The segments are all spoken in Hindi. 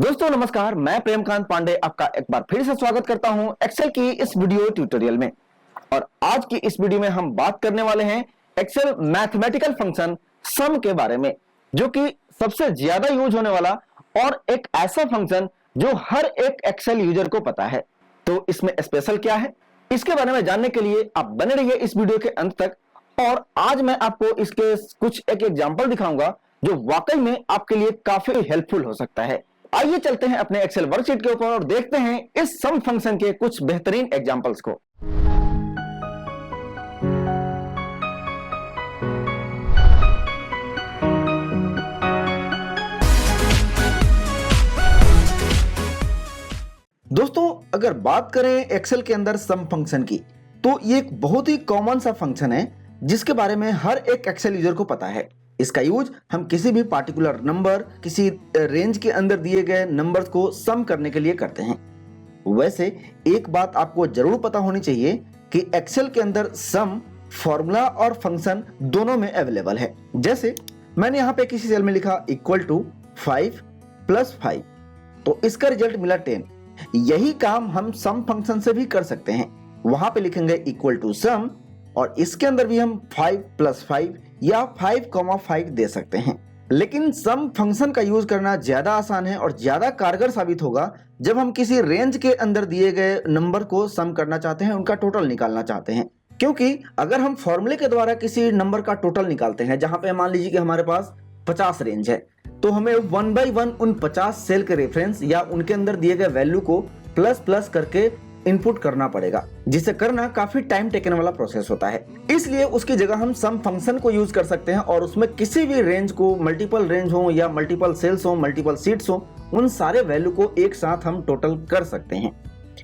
दोस्तों नमस्कार, मैं प्रेमकांत पांडे आपका एक बार फिर से स्वागत करता हूं एक्सेल की इस वीडियो ट्यूटोरियल में। और आज की इस वीडियो में हम बात करने वाले हैं एक्सेल मैथमेटिकल फंक्शन सम के बारे में, जो कि सबसे ज्यादा यूज होने वाला और एक ऐसा फंक्शन जो हर एक एक्सेल यूजर को पता है। तो इसमें स्पेशल क्या है, इसके बारे में जानने के लिए आप बने रहिए इस वीडियो के अंत तक। और आज मैं आपको इसके कुछ एक एग्जाम्पल दिखाऊंगा जो वाकई में आपके लिए काफी हेल्पफुल हो सकता है। आइए चलते हैं अपने एक्सेल वर्कशीट के ऊपर और देखते हैं इस सम फंक्शन के कुछ बेहतरीन एग्जांपल्स को। दोस्तों, अगर बात करें एक्सेल के अंदर सम फंक्शन की, तो ये एक बहुत ही कॉमन सा फंक्शन है जिसके बारे में हर एक एक्सेल यूजर को पता है। इसका यूज हम किसी भी पार्टिकुलर नंबर, किसी रेंज के अंदर दिए गए नंबर्स को सम करने के लिए करते हैं। वैसे एक बात आपको जरूर पता होनी चाहिए कि एक्सेल के अंदर सम फॉर्मूला और फंक्शन दोनों में अवेलेबल है। जैसे मैंने यहाँ पे किसी सेल में लिखा इक्वल टू 5 + 5, तो इसका रिजल्ट मिला 10। यही काम हम सम फंक्शन से भी कर सकते हैं। वहां पे लिखेंगे इक्वल टू सम और इसके अंदर भी हम 5 + 5 या 5,5 दे सकते हैं। लेकिन सम फंक्शन का यूज करना ज्यादा आसान है और ज्यादा कारगर साबित होगा जब हम किसी रेंज के अंदर दिए गए नंबर को सम करना चाहते हैं, उनका टोटल निकालना चाहते हैं। क्योंकि अगर हम फॉर्मूले के द्वारा किसी नंबर का टोटल निकालते हैं, जहां पे मान लीजिए कि हमारे पास 50 रेंज है, तो हमें 1 बाई 1 उन 50 सेल के रेफरेंस या उनके अंदर दिए गए वैल्यू को प्लस प्लस करके इनपुट करना पड़ेगा, जिसे करना काफी टाइम टेकन वाला प्रोसेस होता है। इसलिए उसकी जगह हम सम फंक्शन को यूज कर सकते हैं और उसमें किसी भी रेंज को, मल्टीपल रेंज हो या मल्टीपल सेल्स हो, मल्टीपल सीट्स हो, उन सारे वैल्यू को एक साथ हम टोटल कर सकते हैं।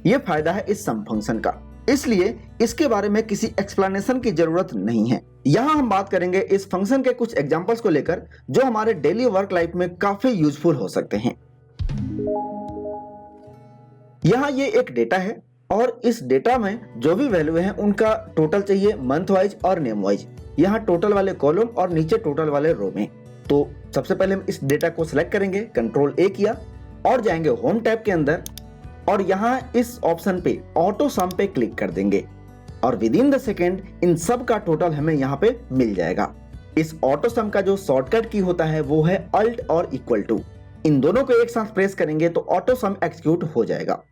यह फायदा है इस सम फंक्शन का, इसलिए इसके बारे में किसी एक्सप्लेनेशन की जरूरत नहीं है। यहाँ हम बात करेंगे इस फंक्शन के कुछ एग्जांपल्स को लेकर जो हमारे डेली वर्क लाइफ में काफी यूजफुल हो सकते हैं। यहाँ ये एक डेटा है और इस डेटा में जो भी वैल्यू है उनका टोटल चाहिए मंथ वाइज और नेम वाइज। यहाँ टोटल वाले कॉलम और नीचे टोटल वाले रो में। तो सबसे पहले हम इस डेटा को सिलेक्ट करेंगे, Ctrl+A किया और जाएंगे होम टैब के अंदर और यहाँ इस ऑप्शन पे ऑटो सम पे क्लिक कर देंगे और with in the second in सब का टोटल हमें यहाँ पे मिल जाएगा। इस ऑटो सम का जो शॉर्टकट की होता है वो है अल्ट और इक्वल टू। इन दोनों को एक साथ प्रेस करेंगे तो ऑटो सम एक्सिक्यूट हो जाएगा।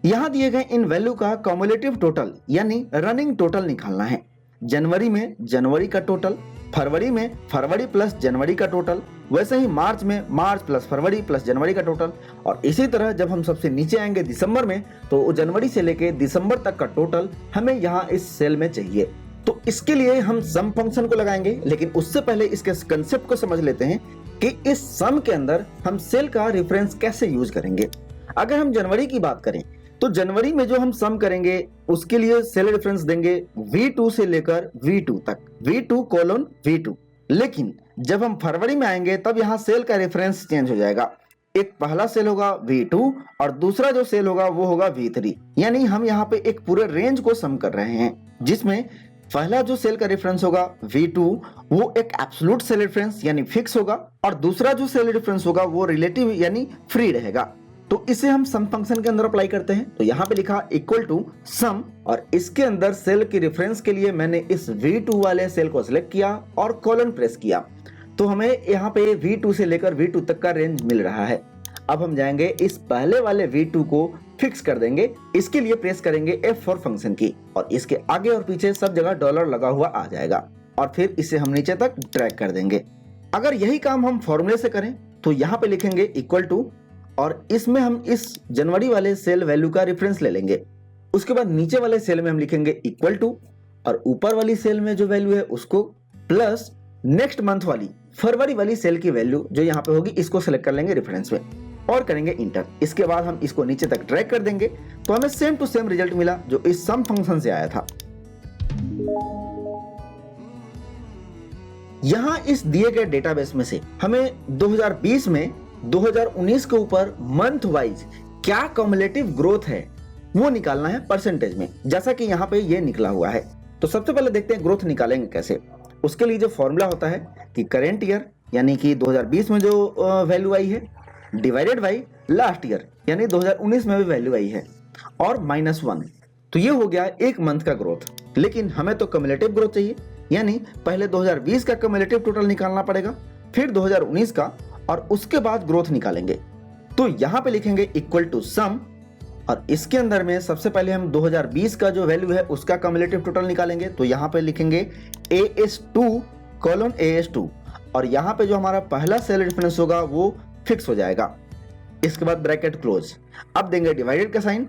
यहां दिए गए इन वैल्यू का कम्युलेटिव टोटल यानी रनिंग टोटल निकालना है। जनवरी में जनवरी का टोटल, फरवरी में फरवरी प्लस जनवरी का टोटल, वैसे ही मार्च में मार्च प्लस फरवरी प्लस जनवरी का टोटल, और इसी तरह जब हम सबसे नीचे आएंगे दिसंबर में, तो जनवरी से लेके दिसंबर तक का टोटल हमें यहाँ इस सेल में चाहिए। तो इसके लिए हम सम फंक्शन को लगाएंगे, लेकिन उससे पहले इसके कंसेप्ट को समझ लेते हैं कि इस सम के अंदर हम सेल का रेफरेंस कैसे यूज करेंगे। अगर हम जनवरी की बात करें तो जनवरी में जो हम सम करेंगे उसके लिए सेल रेफरेंस देंगे V2 से लेकर V2 तक, V2:V2। लेकिन जब हम फरवरी में आएंगे तब यहाँ सेल का रेफरेंस चेंज हो जाएगा। एक पहला सेल होगा V2 और दूसरा जो सेल होगा वो होगा V3। यानी हम यहाँ पे एक पूरे रेंज को सम कर रहे हैं, जिसमें पहला जो सेल का रेफरेंस होगा V2 वो एक एब्सोल्यूट सेल रेफरेंस यानी फिक्स होगा और दूसरा जो सेल रेफरेंस होगा वो रिलेटिव यानी फ्री रहेगा। तो इसे हम सम फंक्शन के अंदर अप्लाई करते हैं। तो यहाँ पे लिखा इक्वल टू सम और इसके अंदर सेल की रेफरेंस के लिए मैंने इस V2 वाले सेल को सिलेक्ट किया और कोलन प्रेस किया, तो हमें यहाँ पे V2 से लेकर V2 तक का रेंज मिल रहा है। अब हम जाएंगे इस पहले वाले V2 को फिक्स कर देंगे। इसके लिए प्रेस करेंगे F4 फंक्शन की और इसके आगे और पीछे सब जगह डॉलर लगा हुआ आ जाएगा और फिर इसे हम नीचे तक ड्रैग कर देंगे। अगर यही काम हम फॉर्मूले से करें तो यहाँ पे लिखेंगे इक्वल टू और इसमें हम इस जनवरी वाले सेल वैल्यू का रेफरेंस ले लेंगे। उसके बाद नीचे वाले सेल में हम लिखेंगे इक्वल टू और ऊपर वाली सेल में जो वैल्यू है उसको प्लस नेक्स्ट मंथ वाली फरवरी वाली सेल की वैल्यू जो यहाँ पे होगी इसको सिलेक्ट कर लेंगे रेफरेंस में और करेंगे इंटर। इसके बाद हम इसको नीचे तक ड्रैग कर देंगे तो हमें सेम टू सेम रिजल्ट मिला जो इस सम फंक्शन से आया था। यहां इस दिए गए डेटाबेस में से हमें 2020 में 2019 के ऊपर मंथ वाइज क्या कम्युलेटिव ग्रोथ है वो निकालना है परसेंटेज में, जैसा कि यहाँ पे ये निकला हुआ है। तो सबसे पहले देखते हैं ग्रोथ निकालेंगे कैसे। उसके लिए जो फॉर्मूला होता है कि करेंट ईयर यानी कि 2020 में जो वैल्यू आई है डिवाइडेड बाई लास्ट ईयर यानी 2019 में भी वैल्यू आई है और -1। तो ये हो गया एक मंथ का ग्रोथ। लेकिन हमें तो कम्युलेटिव ग्रोथ चाहिए, यानी पहले 2020 का कम्युलेटिव टोटल निकालना पड़ेगा, फिर 2019 का, और उसके बाद ग्रोथ निकालेंगे। तो यहाँ पे लिखेंगे इक्वल टू सम, और इसके अंदर में सबसे पहले हम 2020 का जो वैल्यू है उसका कम्युलेटिव टोटल निकालेंगे। तो यहाँ पे लिखेंगे AS2 कोलन AS2, और यहाँ पे जो हमारा पहला सेल रेफरेंस होगा वो फिक्स हो जाएगा। इसके बाद ब्रैकेट क्लोज, अब देंगे डिवाइडेड का साइन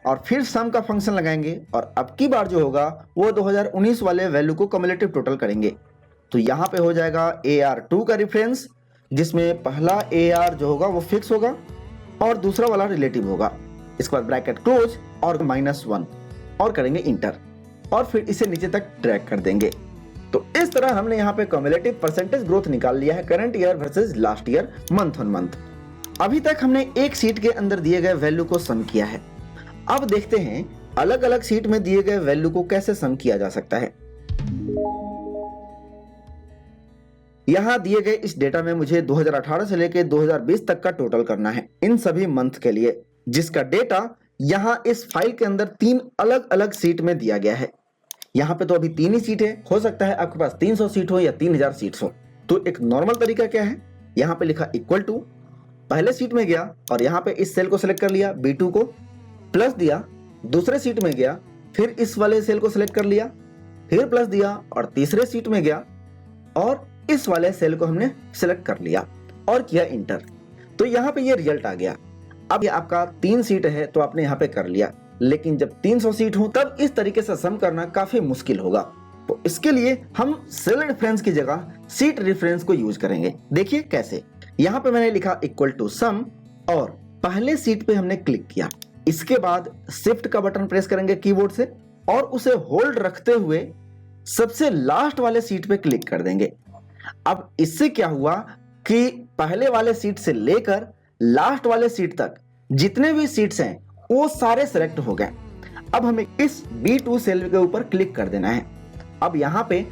और फिर सम का फंक्शन लगाएंगे, और अब की बार जो होगा वो 2019 वाले वैल्यू को कम्युलेटिव टोटल करेंगे। तो यहाँ पे हो जाएगा AR2 का रेफरेंस, जिसमें पहला AR जो होगा वो फिक्स होगा और दूसरा वाला रिलेटिव होगा। इसके बाद ब्रैकेट क्लोज और -1 और करेंगे इंटर, और फिर इसे नीचे तक ड्रैग कर देंगे। तो इस तरह हमने यहाँ पे कम्युलेटिव परसेंटेज ग्रोथ निकाल लिया है current year versus last year month on month. अभी तक हमने एक सीट के अंदर दिए गए वैल्यू को सम किया है। अब देखते हैं अलग अलग सीट में दिए गए वैल्यू को कैसे सम किया जा सकता है। यहां दिए गए इस डेटा में मुझे 2018 से लेकर 2020 तक का टोटल करना है इन सभी मंथ के लिए, जिसका डेटा यहां इस फाइल के अंदर 3 अलग अलग सीट में दिया गया है। यहां पे तो अभी 3 ही सीट है, हो सकता है आपके पास 300 सीट हो या 3000 सीट हो। तो एक नॉर्मल तरीका क्या है, यहां पे लिखा इक्वल टू, पहले सीट में गया और यहां पे इस सेल को सिलेक्ट कर लिया B2 को, प्लस दिया, दूसरे सीट में गया, फिर इस वाले सेल को सिलेक्ट कर लिया, फिर प्लस दिया और तीसरे सीट में गया और इस वाले सेल को हमने सिलेक्ट कर लिया और किया इंटर। तो यहाँ पे ये रिजल्ट आ गया। अब ये आपका 3 सीट है तो आपने यहाँ पे कर लिया, लेकिन जब 300 सीट हो तब इस तरीके से सम करना काफी मुश्किल होगा। तो इसके लिए हम सेल रेफरेंस की जगह सीट रेफरेंस को यूज करेंगे। देखिए कैसे, यहाँ पे मैंने लिखा इक्वल टू सम और पहले सीट पे हमने क्लिक किया। इसके बाद शिफ्ट का बटन प्रेस करेंगे कीबोर्ड से और उसे होल्ड रखते हुए सबसे लास्ट वाले सीट पे क्लिक कर देंगे। अब इससे क्या हुआ कि पहले वाले सीट से लेकर लास्ट वाले सीट तक जितने भी सीट्स हैं वो सारे सेलेक्ट हो गए। अब हमें इस B2 सेल के ऊपर क्लिक कर देना है। अब यहाँ पे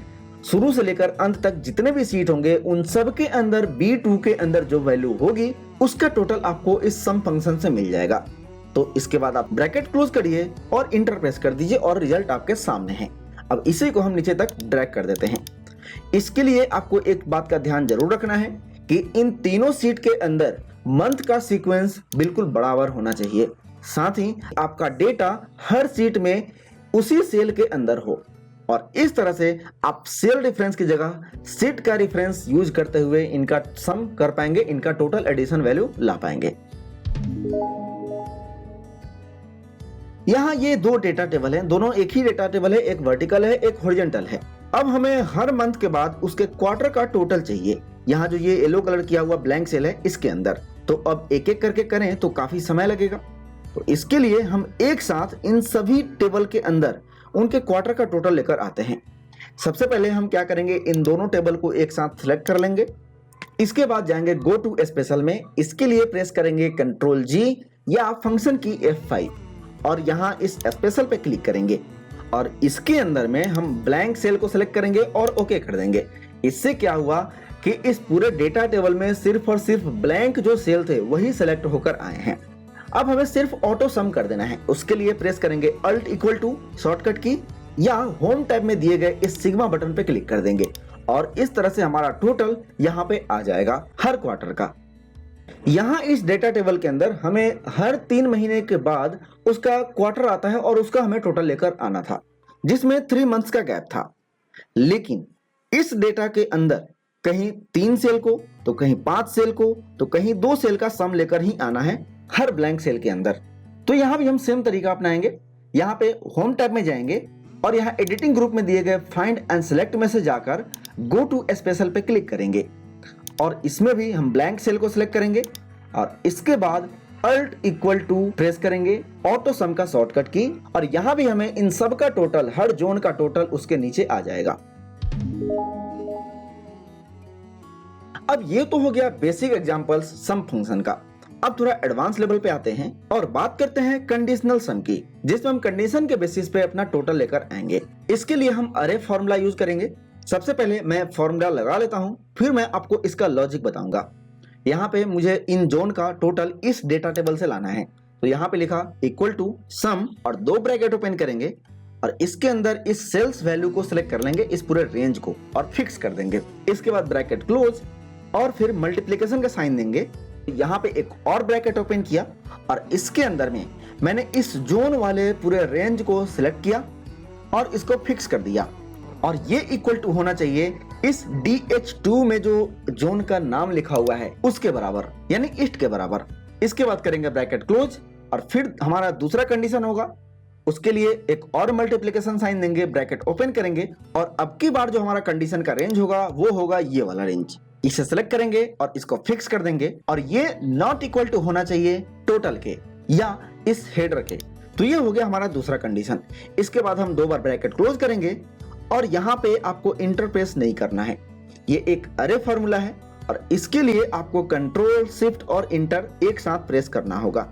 शुरू से लेकर अंत तक जितने भी सीट होंगे उन सब के अंदर B2 के अंदर जो वैल्यू होगी उसका टोटल आपको इस सम फंक्शन से मिल जाएगा। तो इसके बाद आप ब्रैकेट क्लोज करिए और इंटर प्रेस कर दीजिए और रिजल्ट आपके सामने है। अब इसी को हम नीचे तक ड्रैग कर देते हैं। इसके लिए आपको एक बात का ध्यान जरूर रखना है कि इन तीनों सीट के अंदर मंथ का सीक्वेंस बिल्कुल बराबर होना चाहिए, साथ ही आपका डेटा हर सीट में उसी सेल के अंदर हो, और इस तरह से आप सेल रेफरेंस की जगह सीट का रेफरेंस यूज करते हुए इनका सम कर पाएंगे, इनका टोटल एडिशन वैल्यू ला पाएंगे। यहाँ ये 2 डेटा टेबल हैं, दोनों एक ही डेटा टेबल है, एक वर्टिकल है एक हॉरिजॉन्टल है। अब हमें हर मंथ के बाद उसके क्वार्टर का टोटल चाहिए। यहाँ जो ये येलो कलर किया हुआ ब्लैंक सेल है इसके अंदर, तो अब एक एक करके करें तो काफी समय लगेगा। तो इसके लिए हम एक साथ इन सभी टेबल के अंदर उनके क्वार्टर का टोटल लेकर आते हैं। सबसे पहले हम क्या करेंगे, इन दोनों टेबल को एक साथ सिलेक्ट कर लेंगे। इसके बाद जाएंगे गो टू स्पेशल में, इसके लिए प्रेस करेंगे Ctrl+G या फंक्शन की F5 और यहाँ इस स्पेशल पे क्लिक करेंगे और इसके अंदर में हम ब्लैंक सेल को सिलेक्ट करेंगे और ओके कर देंगे। इससे क्या हुआ कि इस पूरे डेटा टेबल में सिर्फ और सिर्फ ब्लैंक जो सेल थे वही सिलेक्ट होकर आए हैं। अब हमें सिर्फ ऑटो सम कर देना है। उसके लिए प्रेस करेंगे Alt इक्वल टू शॉर्टकट की या होम टैब में दिए गए इस सिग्मा बटन पे क्लिक कर देंगे और इस तरह से हमारा टोटल यहाँ पे आ जाएगा हर क्वार्टर का। यहाँ इस डेटा टेबल के अंदर हमें हर 3 महीने के बाद उसका क्वार्टर आता है और उसका हमें टोटल लेकर आना था, जिसमें 3 मंथ्स का गैप था। लेकिन इस डेटा के अंदर कहीं 3 सेल को तो कहीं 5 सेल को तो कहीं 2 सेल का सम लेकर ही आना है हर ब्लैंक सेल के अंदर। तो यहाँ भी हम सेम तरीका अपनाएंगे। यहाँ पे होम टैब में जाएंगे और यहाँ एडिटिंग ग्रुप में दिए गए फाइंड एंड सेलेक्ट में से जाकर गो टू स्पेशल पे क्लिक करेंगे और इसमें भी हम ब्लैंक सेल को सिलेक्ट करेंगे और इसके बाद Alt इक्वल टू प्रेस करेंगे ऑटो सम का शॉर्टकट की और यहाँ भी हमें इन सब का टोटल, हर जोन का टोटल उसके नीचे आ जाएगा। अब ये तो हो गया बेसिक एग्जांपल्स सम फंक्शन का। अब थोड़ा एडवांस लेवल पे आते हैं और बात करते हैं कंडीशनल सम की, जिसमें हम कंडीशन के बेसिस पे अपना टोटल लेकर आएंगे। इसके लिए हम अरे फॉर्मूला यूज करेंगे। सबसे पहले मैं फॉर्मूला लगा लेता हूं, फिर मैं आपको इसका लॉजिक बताऊंगा। यहाँ पे मुझे इन जोन का टोटल इस डेटा टेबल से लाना है। तो यहाँ पे लिखा इक्वल टू सम और 2 ब्रैकेट ओपन करेंगे और इसके अंदर इस सेल्स वैल्यू को सिलेक्ट कर लेंगे, इस पूरे रेंज को, और फिक्स कर देंगे। इसके बाद ब्रैकेट क्लोज और फिर मल्टीप्लिकेशन का साइन देंगे। यहाँ पे एक और ब्रैकेट ओपन किया और इसके अंदर में मैंने इस जोन वाले पूरे रेंज को सिलेक्ट किया और इसको फिक्स कर दिया, और ये इक्वल टू होना चाहिए इस DH2 में जो जोन का नाम लिखा हुआ है उसके बराबर, यानी ईस्ट के बराबर। इसके बाद करेंगे ब्रैकेट क्लोज और फिर हमारा दूसरा कंडीशन होगा, उसके लिए एक और मल्टीप्लिकेशन साइन देंगे, ब्रैकेट ओपन करेंगे और अब की बार जो हमारा कंडीशन का रेंज होगा वो होगा ये वाला रेंज। इसे सिलेक्ट करेंगे और इसको फिक्स कर देंगे, और ये नॉट इक्वल टू होना चाहिए टोटल के या इस हेडर के। तो ये हो गया हमारा दूसरा कंडीशन। इसके बाद हम 2 बार ब्रैकेट क्लोज करेंगे और यहाँ पे आपको इंटरप्रेस नहीं करना है, ये एक अरे फॉर्मूला है और इसके लिए आपको कंट्रोल शिफ्ट और इंटर एक साथ प्रेस करना होगा।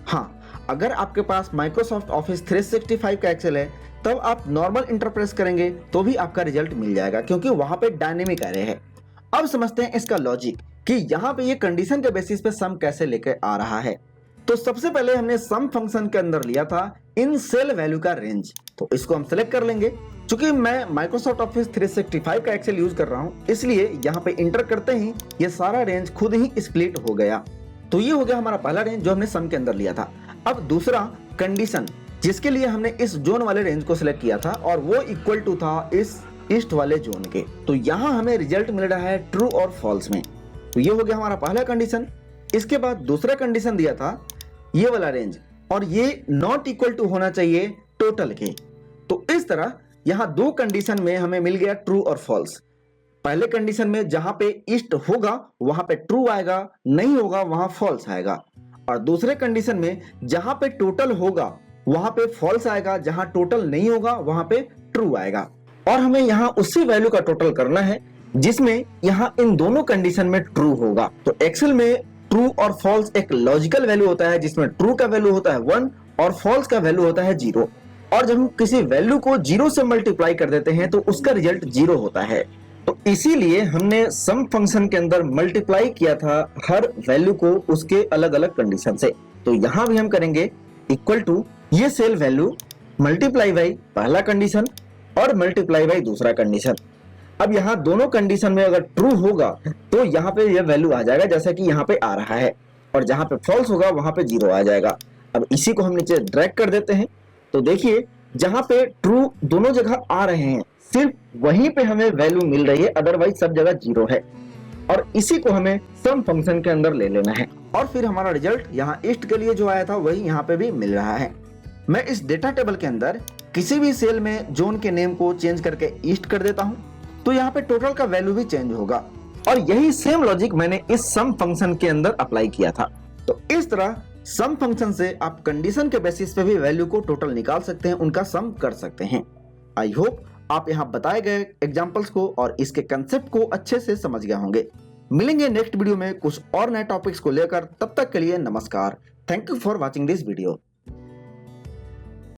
हाँ, अगर आपके पास माइक्रोसॉफ्ट ऑफिस 365 का एक्सेल है तब आप नॉर्मल इंटरप्रेस करेंगे तो भी आपका रिजल्ट मिल जाएगा, क्योंकि वहां पे डायनेमिक अरे है। अब समझते हैं इसका लॉजिक कि यहाँ पे ये कंडीशन के बेसिस पे सम कैसे लेकर आ रहा है। तो सबसे पहले हमने सम फंक्शन के अंदर लिया था इन सेल वैल्यू का रेंज, तो इसको हम सिलेक्ट कर लेंगे। चूंकि मैं माइक्रोसॉफ्ट ऑफिस 365 का एक्सेल यूज कर रहा हूं, इसलिए यहाँ पे इंटर करते ही ये सारा रेंज खुद ही स्प्लिट हो गया। तो ये हो गया हमारा पहला रेंज जो हमने सम के अंदर लिया था। अब दूसरा कंडीशन जिसके लिए हमने इस जोन वाले रेंज को सिलेक्ट किया था और वो इक्वल टू था इस ईस्ट वाले जोन के। तो यहाँ हमें रिजल्ट मिल रहा है ट्रू और फॉल्स में। तो ये हो गया हमारा पहला कंडीशन। इसके बाद दूसरा कंडीशन दिया था ये वाला रेंज, और ये नॉट इक्वल टू होना चाहिए टोटल के। तो इस तरह यहाँ 2 कंडीशन में हमें मिल गया ट्रू और फॉल्स। पहले कंडीशन में जहां पे ईस्ट होगा वहां पे ट्रू आएगा, नहीं होगा वहां फॉल्स आएगा, और दूसरे कंडीशन में जहां पे टोटल होगा वहां पे फॉल्स आएगा, जहां टोटल नहीं होगा वहां पे ट्रू आएगा। और हमें यहाँ उसी वैल्यू का टोटल करना है जिसमें यहाँ इन दोनों कंडीशन में ट्रू होगा। तो एक्सेल में ट्रू और फॉल्स एक लॉजिकल वैल्यू होता है जिसमें ट्रू का वैल्यू होता है 1 और फॉल्स का वैल्यू होता है 0। और जब हम किसी वैल्यू को 0 से मल्टीप्लाई कर देते हैं तो उसका रिजल्ट 0 होता है। तो इसीलिए हमने सम फंक्शन के अंदर मल्टीप्लाई किया था हर वैल्यू को उसके अलग अलग कंडीशन से। तो यहाँ भी हम करेंगे इक्वल टू ये सेल वैल्यू मल्टीप्लाई बाई पहला कंडीशन और मल्टीप्लाई बाई दूसरा कंडीशन। अब यहाँ दोनों कंडीशन में अगर ट्रू होगा तो यहाँ पे ये वैल्यू आ जाएगा जैसा कि यहाँ पे आ रहा है, और जहाँ पे फॉल्स होगा वहां पे 0 आ जाएगा। अब इसी को हम नीचे ड्रैग कर देते हैं। तो देखिए जहाँ पे ट्रू दोनों जगह आ रहे हैं सिर्फ वहीं पे हमें वैल्यू मिल रही है, अदरवाइज सब जगह 0 है, और इसी को हमें सम फंक्शन के अंदर ले लेना है। और फिर हमारा रिजल्ट यहाँ ईस्ट के लिए जो आया था वही यहाँ पे भी मिल रहा है। मैं इस डेटा टेबल के अंदर किसी भी सेल में जोन के नेम को चेंज करके ईस्ट कर देता हूँ तो यहाँ पे टोटल का वैल्यू भी चेंज होगा, और यही सेम लॉजिक मैंने इस सम फंक्शन के अंदर अप्लाई किया था। तो इस तरह सम फंक्शन से आप कंडीशन के बेसिस पे भी वैल्यू को टोटल निकाल सकते हैं, उनका सम कर सकते हैं। आई होप आप यहाँ बताए गए एग्जाम्पल्स को और इसके कंसेप्ट को अच्छे से समझ गए होंगे। मिलेंगे नेक्स्ट वीडियो में कुछ और नए टॉपिक्स को लेकर, तब तक के लिए नमस्कार। Thank you for watching this video.